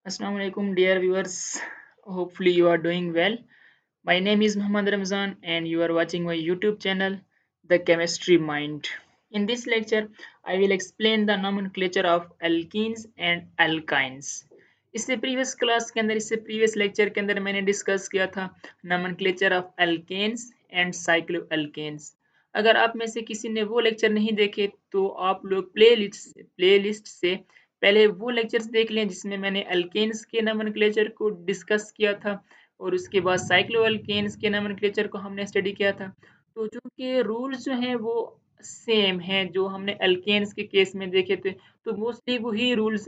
Assalamu alaikum, dear viewers. Hopefully, you are doing well. My name is Muhammad Ramzan, and you are watching my YouTube channel, The Chemistry Mind. In this lecture, I will explain the nomenclature of alkenes and alkynes. इससे previous class के अंदर इससे previous lecture के अंदर मैंने discuss किया था nomenclature of alkanes and cycloalkanes. अगर आप में से किसी ने वो लेक्चर नहीं देखे तो आप लोग प्लेलिस्ट से पहले वो लेक्चर्स देख लें जिसमें मैंने अल्केन्स के नोमेनक्लेचर को डिस्कस किया था और उसके बाद साइक्लोअल्केन्स के नोमेनक्लेचर को हमने स्टडी किया था। तो चूंकि रूल्स जो हैं वो सेम हैं जो हमने अल्केन्स के केस में देखे थे, तो मोस्टली वही रूल्स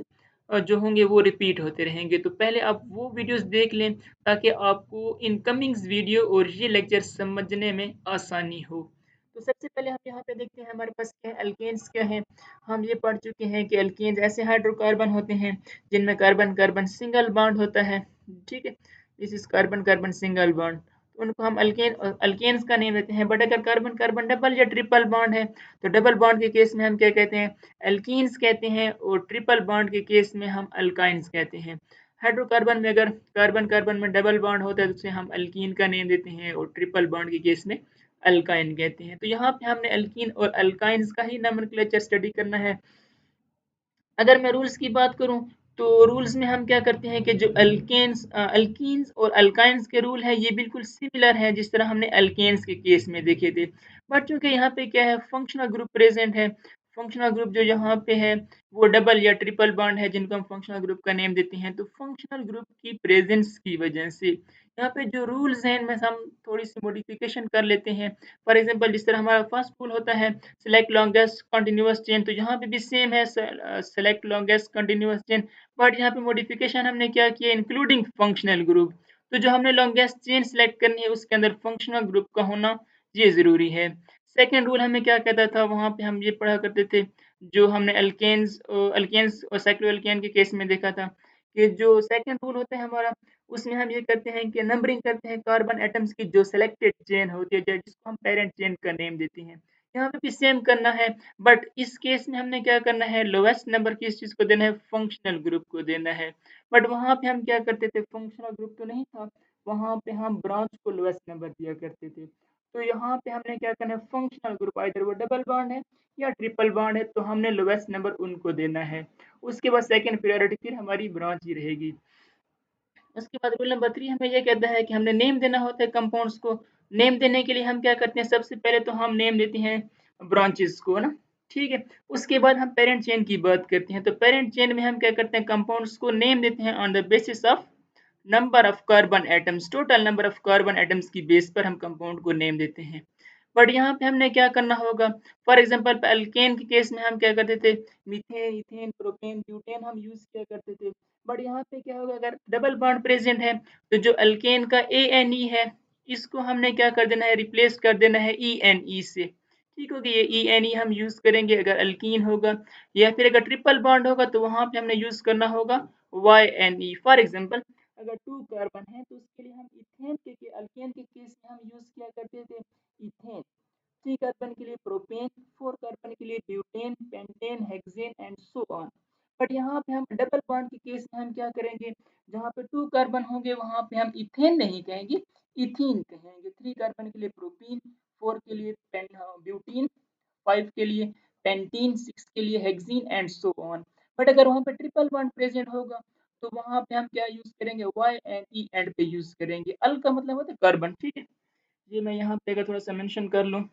जो होंगे वो रिपीट होते रहेंगे। तो पहले आप वो वीडियोस देख लें ताकि आपको इनकमिंग वीडियो और ये लेक्चर समझने में आसानी हो। तो सबसे पहले हम यहाँ पे देखते हैं हमारे पास क्या है, अल्केन्स क्या है। हम ये पढ़ चुके हैं कि अल्केन्स ऐसे हाइड्रोकार्बन होते हैं जिनमें कार्बन कार्बन सिंगल बॉन्ड होता है। ठीक है, this is carbon carbon single bond, तो उनको हम अल्केन्स का नेम देते हैं। बट अगर कार्बन कार्बन डबल या ट्रिपल बॉन्ड है तो डबल बॉन्ड के केस में हम क्या कहते हैं, एल्कीन्स कहते हैं, और ट्रिपल बॉन्ड के केस में हम अल्काइंस कहते हैं। हाइड्रोकार्बन में अगर कार्बन कार्बन में डबल बॉन्ड होता है तो उसे हम अल्कीन का नेम देते हैं और ट्रिपल बॉन्ड के केस में अल्काइन कहते हैं। तो यहाँ पे हमने अल्कीन और अल्काइंस का ही नोमेनक्लेचर स्टडी करना है। अगर मैं रूल्स की बात करूं तो रूल्स में हम क्या करते हैं कि जो अल्कीन्स और अल्काइंस के रूल है ये बिल्कुल सिमिलर है जिस तरह हमने अल्केन्स के केस में देखे थे। बट चूंकि यहाँ पे क्या है, फंक्शनल ग्रुप प्रेजेंट है। फंक्शनल ग्रुप जो यहाँ पे है वो डबल या ट्रिपल बॉन्ड है जिनको हम फंक्शनल ग्रुप का नेम देते हैं। तो फंक्शनल ग्रुप की प्रेजेंस की वजह से यहाँ पे जो रूल्स हैं इनमें से हम थोड़ी सी मॉडिफिकेशन कर लेते हैं। फॉर एग्जांपल जिस तरह हमारा फर्स्ट रूल होता है सेलेक्ट लॉन्गेस्ट कंटिन्यूअस चेन, तो यहाँ पे भी सेम है select longest continuous chain. But यहाँ पे मॉडिफिकेशन हमने क्या किया, इंक्लूडिंग फंक्शनल ग्रुप। तो जो हमने लॉन्गेस्ट चेन सेलेक्ट करनी है उसके अंदर फंक्शनल ग्रुप का होना ये जरूरी है। सेकेंड रूल हमें क्या कहता था, वहां पे हम ये पढ़ा करते थे जो हमने अल्केन्स और साइक्लोअल्केन के केस में देखा था कि जो सेकेंड रूल होता है हमारा उसमें हम ये करते हैं कि नंबरिंग करते हैं कार्बन एटम्स की जो सेलेक्टेड चेन होती है जिसको हम पेरेंट चेन का नेम देते हैं। यहाँ पे भी सेम करना है। बट इस केस में हमने क्या करना है, लोवेस्ट नंबर किस चीज को देना है, फंक्शनल ग्रुप को देना है। बट वहां पे हम क्या करते थे, फंक्शनल ग्रुप तो नहीं था, वहां पे हम ब्रांच को लोवेस्ट नंबर दिया करते थे। तो यहाँ पे हमने क्या करना है, फंक्शनल ग्रुप इधर वो डबल बॉन्ड है या ट्रिपल बॉन्ड है तो हमने लोवेस्ट नंबर उनको देना है। उसके बाद सेकंड प्रायोरिटी फिर हमारी ब्रांच ही रहेगी। उसके बाद रूल नंबर 3 हमें ये कहता है कि हमने नेम देना होता है कंपाउंड्स को। नेम देने के लिए हम क्या करते हैं, सबसे पहले तो हम नेम देते हैं ब्रांचेस को ना। ठीक है, उसके बाद हम पेरेंट चेन की बात करते हैं। तो पेरेंट चेन में हम क्या करते हैं, कंपाउंड्स को नेम देते हैं on the basis of number of carbon atoms, total number of carbon atoms की बेस पर हम कंपाउंड को नेम देते हैं। बट यहाँ पे हमने क्या करना होगा, फॉर एग्जांपल अल्केन के केस में हम क्या करते थे, मीथेन इथेन प्रोपेन ब्यूटेन हम यूज किया करते थे। बट यहाँ पे क्या होगा, अगर डबल बॉन्ड प्रेजेंट है तो जो अल्केन का ANE है इसको हमने क्या कर देना है, रिप्लेस कर देना है ENE से। ठीक होगी, ये ENE हम यूज करेंगे अगर अल्कीन होगा, या फिर अगर ट्रिपल बॉन्ड होगा तो वहां पे हमने यूज करना होगा YNE। फॉर एग्जाम्पल अगर 2 कार्बन है तो उसके लिए हम इथेन के अल्केन के केस में हम यूज किया करते थे इथेन। 3 कार्बन के लिए प्रोपेन, 4 कार्बन के लिए butane, pentane, hexane and so on. But यहाँ पे हम डबल बॉन्ड के केस में हम क्या करेंगे, जहाँ पे 2 कार्बन होंगे वहां पे हम इथेन नहीं कहेंगे, इथीन कहेंगे। 3 कार्बन के लिए प्रोपीन, 4 के लिए ब्यूटीन, 5 के लिए पेंटीन, 6 के लिए hexene and so on. But अगर वहां पे ट्रिपल बॉन्ड प्रेजेंट होगा तो वहां पे हम क्या यूज करेंगे, YNE एंड पे यूज करेंगे। अल का मतलब होता है कार्बन। ठीक है, ये मैं यहाँ पे अगर थोड़ा सा मेंशन कर लूँ,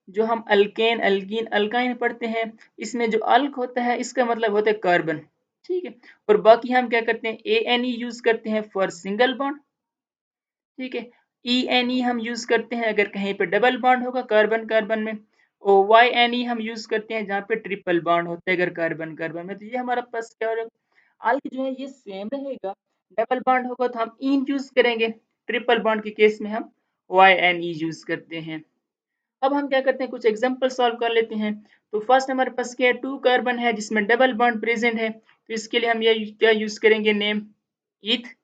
जो हम अल्केन अल्कीन अल्काइन पढ़ते हैं इसमें जो अल्क होता है इसका मतलब होता है कार्बन। ठीक है, और बाकी हम क्या करते हैं, ANE यूज करते हैं फॉर सिंगल बॉन्ड। ठीक है, ENE हम यूज करते हैं अगर कहीं पे डबल बॉन्ड होगा कार्बन कार्बन में, और YNE हम यूज करते हैं जहाँ पे ट्रिपल बॉन्ड होता है अगर कार्बन कार्बन में। तो ये हमारा पास क्या हो रहा है, अल्क जो है ये सेम रहेगा। डबल बॉन्ड होगा तो हम इन यूज करेंगे, ट्रिपल बॉन्ड के केस में हम YNE यूज करते हैं। अब हम क्या करते हैं, कुछ एग्जांपल सॉल्व कर लेते हैं। तो फर्स्ट हमारे पास क्या है, 2 कार्बन है जिसमें डबल बॉन्ड प्रेजेंट है, तो इसके लिए हम ये क्या यूज करेंगे, नेम इथ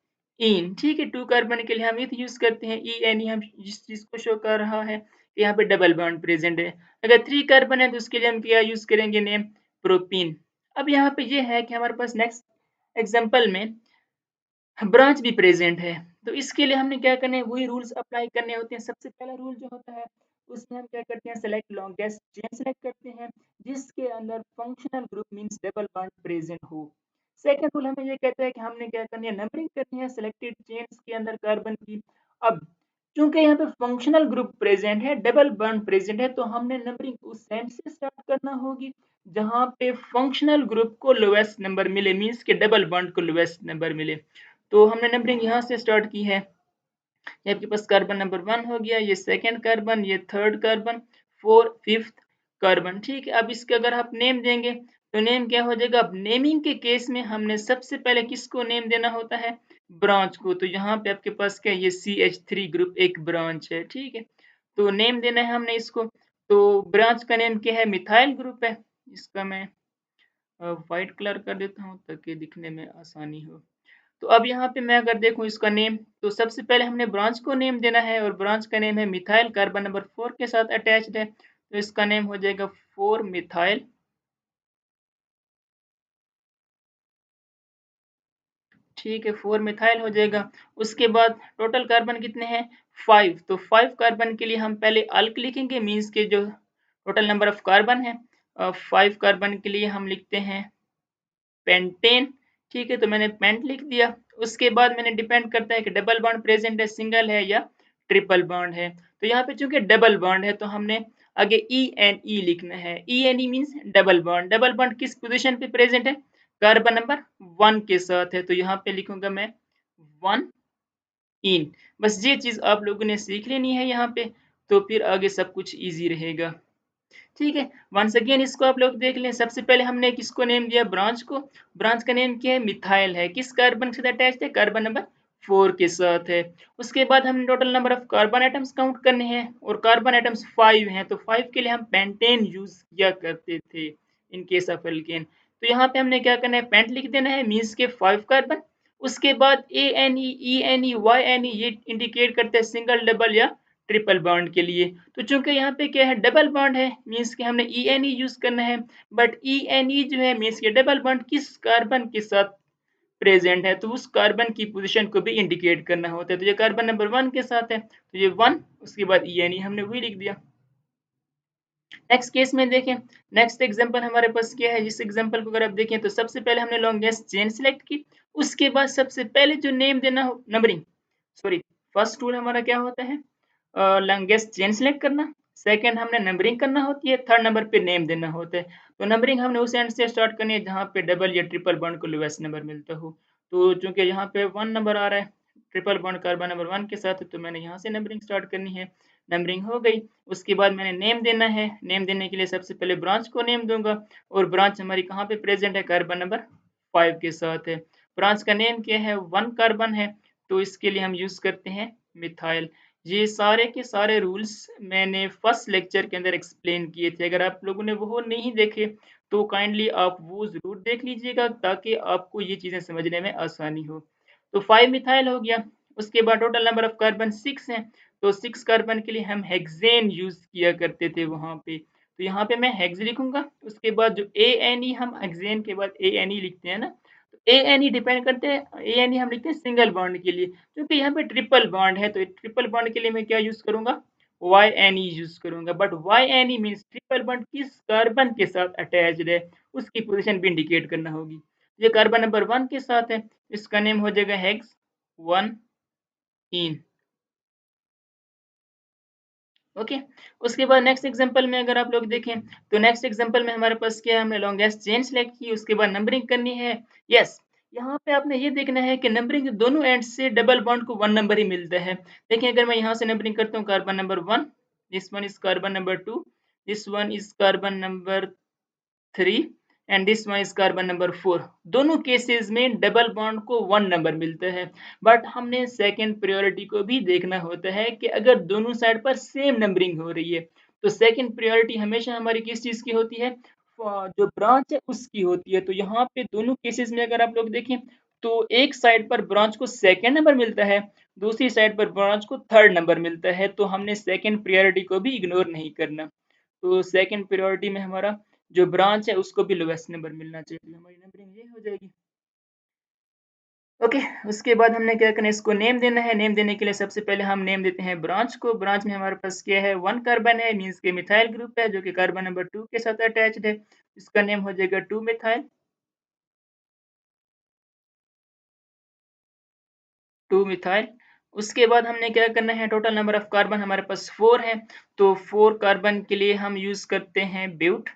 इन। ठीक है, 2 कार्बन के लिए हम इथ यूज करते हैं, ENE हम जिस चीज को शो कर रहा है कि यहाँ पे डबल बॉन्ड प्रेजेंट है। अगर 3 कार्बन है तो उसके लिए हम क्या यूज करेंगे, नेम प्रोपीन। अब यहाँ पे ये है कि हमारे पास नेक्स्ट एग्जाम्पल में ब्रांच भी प्रेजेंट है, तो इसके लिए हमने क्या करना है, वही रूल्स अप्लाई करने होते हैं। सबसे पहला रूल जो होता है उसमें हम क्या करते हैं, सेलेक्ट लॉन्गेस्ट चेन सेलेक्ट करते हैं जिसके अंदर functional group means double bond present हो। सेकंड रूल हमें ये कहता है कि हमने क्या करनी है, नंबरिंग करनी है सिलेक्टेड चेन्स के अंदर कार्बन की। अब चूंकि यहाँ पे फंक्शनल ग्रुप प्रेजेंट है, डबल बॉन्ड प्रेजेंट है, तो हमने नंबरिंग उस एंड से स्टार्ट करना होगी जहां पे फंक्शनल ग्रुप को लोएस्ट नंबर मिले, मींस के डबल बॉन्ड को लोएस्ट नंबर मिले। तो हमने नंबरिंग यहाँ से स्टार्ट की है। ये आपके पास कार्बन नंबर 1 हो गया, ये सेकंड कार्बन, ये third carbon, fourth fifth carbon. ठीक है, अब इसके अगर आप नेम देंगे तो नेम क्या हो जाएगा। अब नेमिंग के केस में हमने सबसे पहले किसको नेम देना होता है, ब्रांच को। तो यहाँ पे आपके पास क्या है, ये CH3 ग्रुप एक ब्रांच है। ठीक है, तो नेम देना है हमने इसको। तो ब्रांच का नेम क्या है, मिथाइल ग्रुप है। इसका मैं व्हाइट कलर कर देता हूँ ताकि दिखने में आसानी हो। तो अब यहाँ पे मैं अगर देखूँ इसका नेम, तो सबसे पहले हमने ब्रांच को नेम देना है और ब्रांच का नेम है मिथाइल, कार्बन नंबर 4 के साथ अटैच्ड है, तो इसका नेम हो जाएगा 4 मिथाइल। ठीक है, 4 मिथाइल हो जाएगा। उसके बाद टोटल कार्बन कितने हैं, 5। तो 5 कार्बन के लिए हम पहले अल्क लिखेंगे, मीन्स के जो टोटल नंबर ऑफ कार्बन है। 5 कार्बन के लिए हम लिखते हैं पेंटेन। ठीक है, तो मैंने पेंट लिख दिया। उसके बाद मैंने डिपेंड करता है कि डबल बॉन्ड प्रेजेंट है, सिंगल है या ट्रिपल बॉन्ड है। तो यहाँ पे चूंकि डबल बॉन्ड है तो हमने आगे E लिखना है। E means double bond. Double bond किस पोजीशन पे प्रेजेंट है, कार्बन नंबर 1 के साथ है, तो यहाँ पे लिखूंगा मैं 1 इन। बस ये चीज आप लोगों ने सीख लेनी है यहाँ पे, तो फिर आगे सब कुछ ईजी रहेगा। ठीक है, वंस अगेन इसको आप लोग देख लें। सबसे पहले हमने किसको नेम दिया, ब्रांच को। ब्रांच का नेम क्या है, मिथाइल है। किस कार्बन के साथ अटैच है, कार्बन नंबर 4 के साथ है। उसके बाद हमने total number of carbon atoms count करने हैं और कार्बन एटम्स 5 हैं, तो 5 के लिए हम पेंटेन यूज किया करते थे इन केस ऑफ एल्केन। तो यहाँ पे हमने क्या करना है, पेंट लिख देना है, मीन्स के 5 कार्बन। उसके बाद ANE, ENE, YNE ये इंडिकेट करते हैं सिंगल, डबल या ट्रिपल बॉन्ड के लिए। तो चूंकि यहाँ पे क्या है, डबल बॉन्ड है, मीन्स कि हमने ENE यूज करना है। बट ENE जो है मीन्स के डबल बॉन्ड किस कार्बन के साथ प्रेजेंट है, तो उस कार्बन की पोजीशन को भी इंडिकेट करना होता है। तो ये कार्बन नंबर 1 के साथ है, तो ये 1, उसके बाद ENE हमने वही लिख दिया। नेक्स्ट केस में देखें, नेक्स्ट एग्जांपल हमारे पास क्या है। इस एग्जांपल को अगर आप देखें तो सबसे पहले हमने लॉन्गेस्ट चेन सेलेक्ट की। उसके बाद सबसे पहले जो नेम देना हो, नंबरिंग, सॉरी, फर्स्ट रूल हमारा क्या होता है, लॉन्गेस्ट चेन सेलेक्ट करना। सेकंड हमने नंबरिंग करना होती है, थर्ड नंबर पे नेम देना होता है। तो नंबरिंग हमने उस एंड से स्टार्ट करनी है जहाँ पे डबल या ट्रिपल बॉन्ड को लोएस्ट नंबर मिलता हो। तो चूंकि यहाँ पे 1 नंबर आ रहा है, ट्रिपल बॉन्ड कार्बन नंबर 1 के साथ है, तो मैंने यहाँ से नंबरिंग स्टार्ट करनी है। नंबरिंग हो गई। उसके बाद मैंने नेम देना है। नेम देने के लिए सबसे पहले ब्रांच को नेम दूंगा और ब्रांच हमारी कहाँ पे प्रेजेंट है, कार्बन नंबर 5 के साथ है। ब्रांच का नेम क्या है, 1 कार्बन है, तो इसके लिए हम यूज करते हैं मिथाइल। ये सारे के सारे रूल्स मैंने फर्स्ट लेक्चर के अंदर एक्सप्लेन किए थे। अगर आप लोगों ने वो नहीं देखे तो काइंडली आप वो जरूर देख लीजिएगा ताकि आपको ये चीजें समझने में आसानी हो। तो 5 मिथाइल हो गया। उसके बाद टोटल नंबर ऑफ कार्बन 6 है, तो 6 कार्बन के लिए हम हेक्सेन यूज किया करते थे वहां पे। तो यहाँ पे मैं हेक्स लिखूंगा। उसके बाद जो ANE, हम हेक्सेन के बाद ANE लिखते हैं ना, तो ANE डिपेंड करते हैं, ANE हम लिखते हैं सिंगल बॉन्ड के लिए। क्योंकि यहाँ पे ट्रिपल बॉन्ड है तो ट्रिपल बॉन्ड के लिए मैं क्या यूज करूंगा, YNE यूज करूंगा। But YNE means triple bond किस कार्बन के साथ अटैच्ड है, उसकी पोजीशन भी इंडिकेट करना होगी। ये कार्बन नंबर 1 के साथ है, इसका नेम हो जाएगा हेक्स 1 इन। ओके, उसके बाद नेक्स्ट एग्जांपल में अगर आप लोग देखें तो नेक्स्ट एग्जांपल में हमारे पास क्या है, हमने लॉन्गेस्ट चेन सेलेक्ट की। उसके बाद नंबरिंग करनी है। यस, यहाँ पे आपने ये देखना है कि नंबरिंग दोनों एंड से डबल बॉन्ड को 1 नंबर ही मिलता है। देखिए अगर मैं यहाँ से नंबरिंग करता हूँ, carbon number 1, this one is carbon number 2, this one is carbon number 3 and this one is carbon number 4। दोनों केसेस में डबल बॉन्ड को 1 नंबर मिलता है। बट हमने सेकंड प्रायोरिटी को भी देखना होता है कि अगर दोनों साइड पर सेम नंबरिंग हो रही है तो सेकंड प्रायोरिटी हमेशा हमारी किस चीज की होती है, जो ब्रांच है उसकी होती है। तो यहाँ पे दोनों केसेस में अगर आप लोग देखें तो एक साइड पर ब्रांच को सेकंड नंबर मिलता है, दूसरी साइड पर ब्रांच को थर्ड नंबर मिलता है, तो हमने सेकंड प्रायोरिटी को भी इग्नोर नहीं करना। तो सेकंड प्रायोरिटी में हमारा जो ब्रांच है उसको भी लोएस्ट नंबर मिलना चाहिए, तो हमारी नंबरिंग ये हो जाएगी। ओके। उसके बाद हमने क्या करना है, इसको नेम देना है। नेम देने के लिए सबसे पहले हम नेम देते हैं ब्रांच को। ब्रांच में हमारे पास क्या है, 1 कार्बन है, मीन्स के मिथाइल ग्रुप है जो कि कार्बन नंबर 2 के साथ अटैच्ड है। इसका नेम हो जाएगा 2 मिथाइल, 2 मिथाइल। उसके बाद हमने क्या करना है, टोटल नंबर ऑफ कार्बन हमारे पास 4 है, तो 4 कार्बन के लिए हम यूज करते हैं ब्यूट।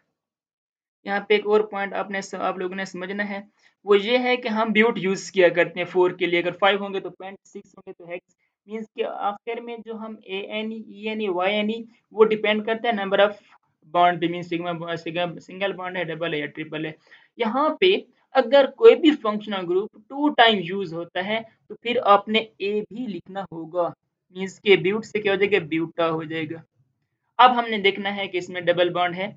यहाँ पे एक और पॉइंट आप लोगों ने समझना है, वो ये है कि हम ब्यूट यूज किया करते हैं 4 के लिए। अगर 5 होंगे तो पेंट, 6 होंगे तो हेक्स। मीन्स कि आखिर में जो हम A N E N E Y N E, वो डिपेंड करता है नंबर ऑफ बॉन्ड पे। मीन सिग्मा सिंगल बॉन्ड है, डबल है या ट्रिपल है। यहाँ पे अगर कोई भी फंक्शनल ग्रुप 2 टाइम यूज होता है तो फिर आपने ए भी लिखना होगा। मीन्स के ब्यूट से क्या हो जाएगा, ब्यूटा हो जाएगा। अब हमने देखना है कि इसमें डबल बॉन्ड है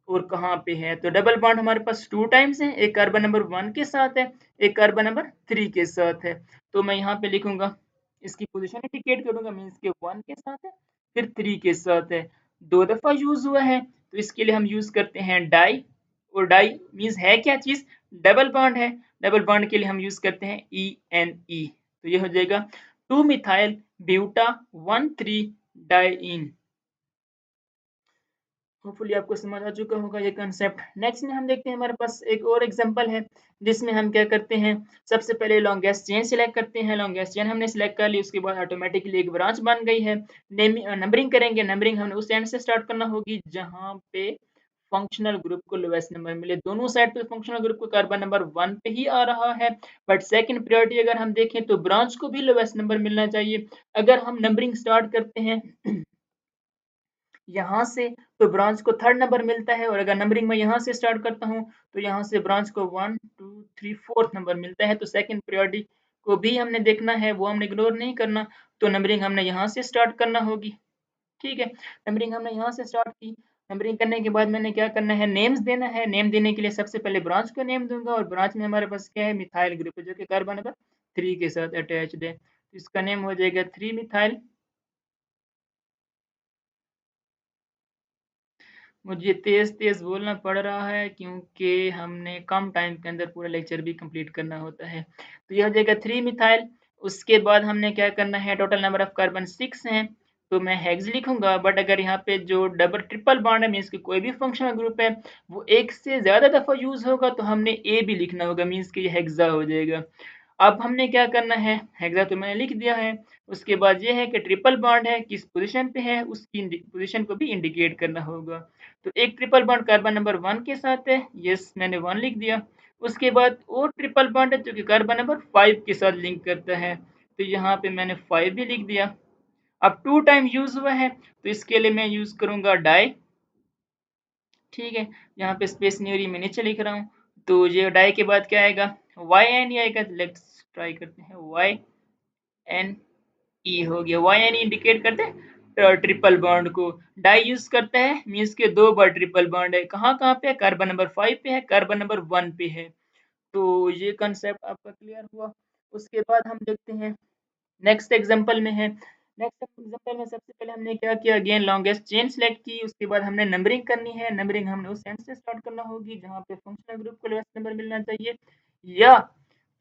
और कहाँ पे है। तो डबल बॉन्ड हमारे पास 2 टाइम्स है, एक कार्बन नंबर 1 के साथ है, एक कार्बन नंबर 3 के साथ है। तो मैं यहाँ पे लिखूंगा, इसकी पोजीशन इंडिकेट करूंगा, मीन्स के 1 के साथ है फिर 3 के साथ है, 2 दफा यूज हुआ है। तो इसके लिए हम यूज करते हैं डाई। और डाई मीन्स है क्या चीज, डबल बॉन्ड है। डबल बॉन्ड के लिए हम यूज करते हैं ई एन ई। तो ये हो जाएगा 2 मिथाइल ब्यूटा 1,3 डाइइन। होपफुली आपको समझ आ चुका होगा ये कंसेप्ट। नेक्स्ट में हम देखते हैं, हमारे पास एक और एग्जांपल है जिसमें हम क्या करते हैं, सबसे पहले लॉन्गेस्ट चेन सिलेक्ट करते हैं। लॉन्गेस्ट चेन हमने सिलेक्ट कर ली, उसके बाद ऑटोमेटिकली एक ब्रांच बन गई है। नंबरिंग करेंगे, नंबरिंग हमने उस एंड से स्टार्ट करना होगी जहां पे फंक्शनल ग्रुप को लोएस्ट नंबर मिले। दोनों साइड पे फंक्शनल ग्रुप को कार्बन नंबर 1 पे ही आ रहा है, बट सेकंड प्रायोरिटी अगर हम देखें तो ब्रांच को भी लोएस्ट नंबर मिलना चाहिए। अगर हम नंबरिंग स्टार्ट करते हैं यहाँ से तो ब्रांच को थर्ड नंबर मिलता है, और अगर नंबरिंग में यहाँ से स्टार्ट करता हूँ तो यहाँ से ब्रांच को 1 2 3 4th नंबर मिलता है। तो सेकंड प्रायोरिटी को भी हमने देखना है, वो हमने इग्नोर नहीं करना। तो नंबरिंग हमने यहाँ से स्टार्ट करना होगी। ठीक है, नंबरिंग हमने यहाँ से स्टार्ट की। नंबरिंग करने के बाद मैंने क्या करना है, नेम्स देना है। नेम देने के लिए सबसे पहले ब्रांच को नेम दूंगा, और ब्रांच में हमारे पास क्या है, मिथाइल ग्रुप जो कि कार्बन नंबर 3 के साथ अटैच्ड है। तो इसका नेम हो जाएगा 3 मिथाइल। मुझे तेज तेज बोलना पड़ रहा है क्योंकि हमने कम टाइम के अंदर पूरा लेक्चर भी कंप्लीट करना होता है। तो यह हो जाएगा 3 मिथाइल। उसके बाद हमने क्या करना है, टोटल नंबर ऑफ कार्बन 6 हैं, तो मैं हेक्स लिखूंगा। बट अगर यहाँ पे जो डबल ट्रिपल बॉन्ड है, मीन्स कि कोई भी फंक्शनल ग्रुप है वो एक से ज्यादा दफा यूज होगा, तो हमने ए भी लिखना होगा, मीन्स कि ये हेक्सा हो जाएगा। अब हमने क्या करना है, हेक्सा तो मैंने लिख दिया है। उसके बाद ये है कि ट्रिपल बॉन्ड है, किस पोजीशन पे है उसकी पोजीशन को भी इंडिकेट करना होगा। तो एक ट्रिपल बॉन्ड कार्बन नंबर 1 के साथ है, यस मैंने 1 लिख दिया। उसके बाद और ट्रिपल बॉन्ड है जो कि कार्बन नंबर 5 के साथ लिंक करता है, तो यहाँ पे मैंने 5 भी लिख दिया। अब 2 टाइम यूज हुआ है तो इसके लिए मैं यूज करूंगा डाई। ठीक है, यहाँ पे स्पेस न्यूरी में नीचे लिख रहा हूँ। तो ये डाई के बाद क्या आएगा, वाई एन ई आएगा। लेट्स ट्राई करते हैं, वाई एन ई हो गया। वाई एन इंडिकेट करते हैं ट्रिपल बॉन्ड को। डाई यूज करता है मीन्स के 2 बार ट्रिपल बॉन्ड है। कहाँ कहाँ पे है, कार्बन नंबर 5 पे है, कार्बन नंबर 1 पे है। तो ये कंसेप्ट आपका क्लियर हुआ। उसके बाद हम देखते हैं नेक्स्ट एग्जांपल में है। नेक्स्ट एग्जांपल में सबसे पहले हमने क्या किया, अगेन लॉन्गेस्ट चेन सेलेक्ट की। उसके बाद हमने नंबरिंग करनी है। नंबरिंग हमने उस एंड से स्टार्ट करना होगी जहां पे फंक्शनल ग्रुप को लोएस्ट नंबर मिलना चाहिए, या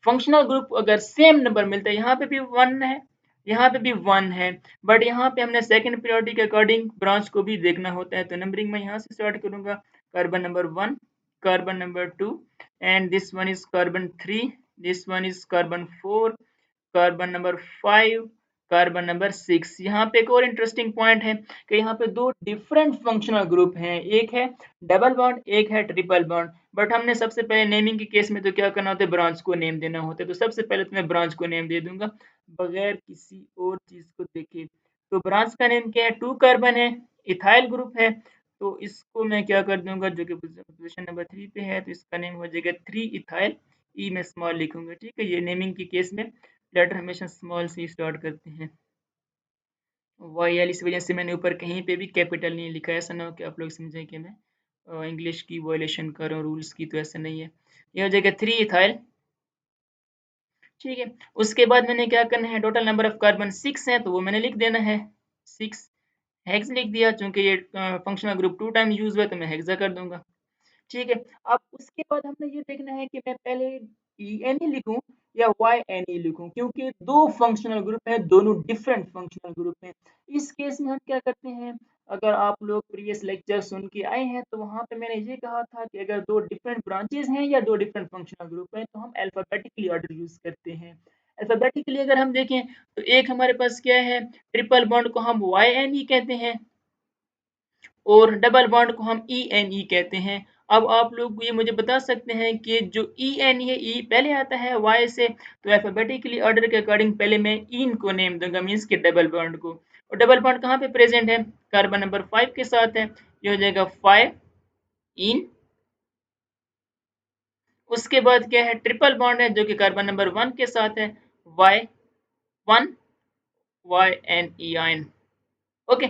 फंक्शनल ग्रुप अगर सेम नंबर मिलता है, यहाँ पे भी 1 है, यहाँ पे भी 1 है, बट यहाँ पे हमने सेकंड प्रायोरिटी के अकॉर्डिंग ब्रांच को भी देखना होता है। तो नंबरिंग में यहाँ से स्टार्ट करूंगा, carbon number 1, carbon number 2, and this one is carbon 3, this one is carbon 4, carbon number 5, carbon number 6। यहाँ पे एक और इंटरेस्टिंग पॉइंट है कि यहाँ पे 2 डिफरेंट फंक्शनल ग्रुप हैं, एक है डबल बॉन्ड, एक है ट्रिपल बॉन्ड। बट हमने सबसे पहले नेमिंग के केस में तो क्या करना होता है, ब्रांच को नेम देना होता है। तो सबसे पहले तो मैं ब्रांच को नेम दे दूंगा बगैर किसी और चीज को देखे। तो ब्रांच का नेम क्या है, 2 कार्बन है, इथाइल ग्रुप है। तो इसको मैं क्या कर दूंगा, जो कि पोजीशन नंबर 3 पे है, तो इसका नेम हो जाएगा 3 इथाइल। ई में स्मॉल लिखूंगा। ठीक है, ये नेमिंग के केस में लेटर हमेशा स्मॉल से स्टार्ट करते हैं। वाई एल इस वजह से मैंने ऊपर कहीं पे भी कैपिटल नहीं लिखा है, ऐसा ना हो कि आप लोग समझें कि मैं इंग्लिश की वायलेशन कर रहा हूँ रूल्स की, तो ऐसा नहीं है। ये हो जाएगा 3 इथाइल। ठीक है, उसके बाद मैंने क्या करना है, टोटल नंबर ऑफ कार्बन 6 है तो वो मैंने लिख देना है 6। हेक्स लिख दिया, चूंकि ये फंक्शनल ग्रुप 2 टाइम यूज हुआ है तो मैं हेक्सा कर दूंगा। ठीक है, अब उसके बाद हमने ये देखना है कि मैं पहले ई एन ही लिखूं या वाई एन ई लिखूं, क्योंकि दो फंक्शनल ग्रुप हैं, दोनों डिफरेंट फंक्शनल ग्रुप हैं। इस केस में हम क्या करते हैं, अगर आप लोग प्रीवियस लेक्चर सुन के आए हैं तो वहां पे मैंने ये कहा था कि अगर दो डिफरेंट ब्रांचेस हैं या दो डिफरेंट फंक्शनल ग्रुप हैं तो हम अल्फाबेटिकली ऑर्डर यूज करते हैं। अल्फाबेटिकली अगर हम देखें तो एक हमारे पास क्या है, ट्रिपल बॉन्ड को हम वाई एन ई कहते हैं और डबल बॉन्ड को हम ई एन ई कहते हैं। अब आप लोग ये मुझे बता सकते हैं कि जो ई एन है, ई पहले आता है वाई से, तो अल्फाबेटिकली ऑर्डर के अकॉर्डिंग पहले मैं इन को नेम दूंगा, मीन्स के डबल बॉन्ड को। और डबल बॉन्ड कहाँ पे प्रेजेंट है, कार्बन नंबर 5 के साथ है, ये हो जाएगा 5 इन। उसके बाद क्या है, ट्रिपल बॉन्ड है जो कि कार्बन नंबर 1 के साथ है, वाई 1 वाई एन ई आइन। ओके,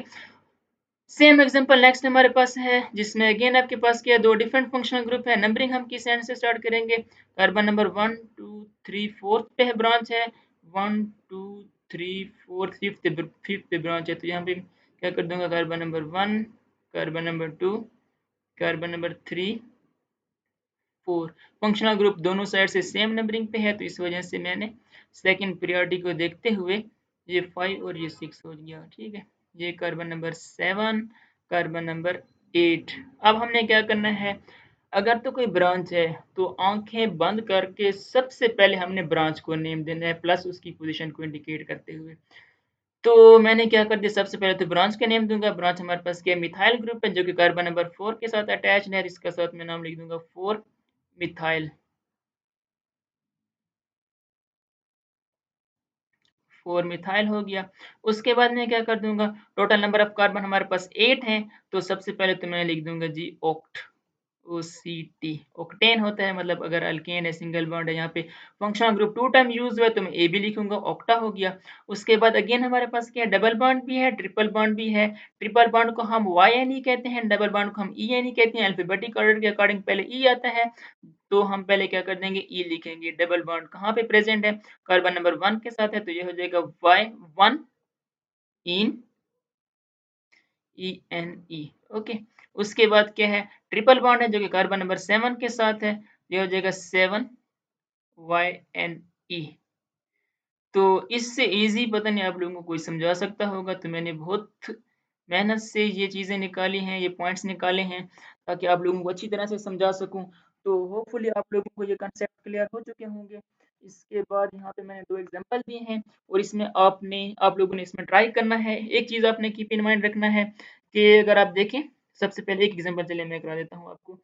सेम एग्जांपल नेक्स्ट हमारे पास है जिसमें अगेन आपके पास क्या, दो डिफरेंट फंक्शनल ग्रुप है। नंबरिंग हम किस एंड से स्टार्ट करेंगे, कार्बन नंबर 1 2 3 4 पे है, ब्रांच है 1 2 3 4, फिफ्थ पे ब्रांच है, तो यहाँ पे क्या कर दूंगा, carbon number 1 carbon number 2 carbon number 3 4। Functional group दोनों साइड से सेम नंबरिंग पे है, तो इस वजह से मैंने सेकंड प्रियोरिटी को देखते हुए ये 5 और ये 6 हो गया, ठीक है। ये कार्बन नंबर 7 कार्बन नंबर 8। अब हमने क्या करना है, अगर तो कोई ब्रांच है तो आंखें बंद करके सबसे पहले हमने ब्रांच को नेम देना है, प्लस उसकी पोजीशन को इंडिकेट करते हुए। तो मैंने क्या कर दिया, सबसे पहले तो ब्रांच का नेम दूंगा। ब्रांच हमारे पास क्या, मिथाइल ग्रुप है जो कि कार्बन नंबर 4 के साथ अटैच्ड है, इसका साथ में नाम लिख दूंगा 4 मिथाइल। 4 मिथाइल हो गया। उसके बाद मैं क्या कर दूंगा, टोटल नंबर ऑफ कार्बन हमारे पास 8 है, तो सबसे पहले तो मैं लिख दूंगा जी ऑक्ट, ओ सी टी। ऑक्टेन होता है, मतलब अगर अल्केन है, सिंगल बॉन्ड है, यहाँ पे फंक्शनल ग्रुप 2 टाइम यूज हुआ है तो मैं ए भी लिखूंगा, ऑक्टा हो गया। उसके बाद अगेन हमारे पास क्या है, डबल बॉन्ड भी है, ट्रिपल बॉन्ड भी है। ट्रिपल बॉन्ड को हम वाई एन ई कहते हैं, डबल बॉन्ड को हम ई एन ई कहते हैं। अल्फाबेटिक ऑर्डर के अकॉर्डिंग पहले ई आता है, तो हम पहले क्या कर देंगे, ई लिखेंगे। डबल बॉन्ड कहाँ पे प्रेजेंट है, कार्बन नंबर 1 के साथ है, तो ये हो जाएगा वाई 1 इन ई एन ई। ओके, उसके बाद क्या है, ट्रिपल बॉन्ड है जो कि कार्बन नंबर 7 के साथ है, ये हो जाएगा 7 वाई एन ई। तो इससे इजी पता नहीं आप लोगों को कोई समझा सकता होगा, तो मैंने बहुत मेहनत से ये चीज़ें निकाली हैं, ये पॉइंट्स निकाले हैं ताकि आप लोगों को अच्छी तरह से समझा सकूं। तो होपफुली आप लोगों को ये कंसेप्ट क्लियर हो चुके होंगे। इसके बाद यहाँ पे मैंने दो एग्जांपल दिए हैं और इसमें आप लोगों ने इसमें ट्राई करना है। एक चीज़ आपने कीप इन माइंड रखना है कि अगर आप देखें, सबसे पहले एक एग्जांपल चलिए मैं करा देता हूँ आपको।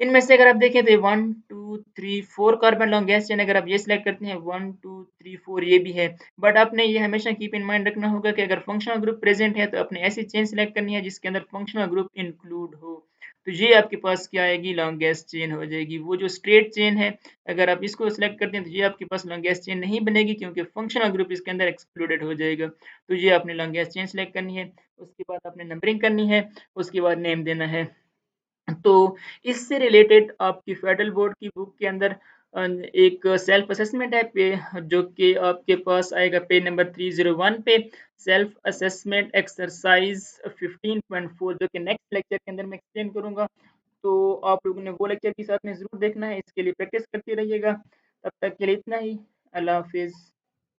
इनमें से अगर आप देखें तो ये 1 2 3 4 कार्बन लॉन्ग गैस चेन, अगर आप ये सिलेक्ट करते हैं 1 2 3 4 ये भी है, बट आपने ये हमेशा कीप इन माइंड रखना होगा कि अगर फंक्शनल ग्रुप प्रेजेंट है तो आपने ऐसी चेन सिलेक्ट करनी है जिसके अंदर फंक्शनल ग्रुप इंक्लूड हो। तो ये आपके पास क्या आएगी, लॉन्ग गैस चेन हो जाएगी। वो जो स्ट्रेट चेन है, अगर आप इसको सिलेक्ट करते हैं तो ये आपके पास लॉन्ग गैस चेन नहीं बनेगी क्योंकि फंक्शनल ग्रुप इसके अंदर एक्सक्लूडेड हो जाएगा। तो ये आपने लॉन्ग गैस चेन सिलेक्ट करनी है। उसके बाद आपने नंबरिंग करनी है, उसके बाद नेम देना है। तो इससे रिलेटेड आपकी फेडरल बोर्ड की बुक के अंदर एक सेल्फ असेसमेंट है पे, जो कि आपके पास आएगा पेज नंबर 301 पे, सेल्फ असेसमेंट एक्सरसाइज 15.4, जो कि नेक्स्ट लेक्चर के अंदर मैं एक्सप्लेन करूंगा। तो आप लोगों ने वो लेक्चर भी साथ में जरूर देखना है, इसके लिए प्रैक्टिस करते रहिएगा। तब तक के लिए इतना ही, अल्लाह हाफिज़।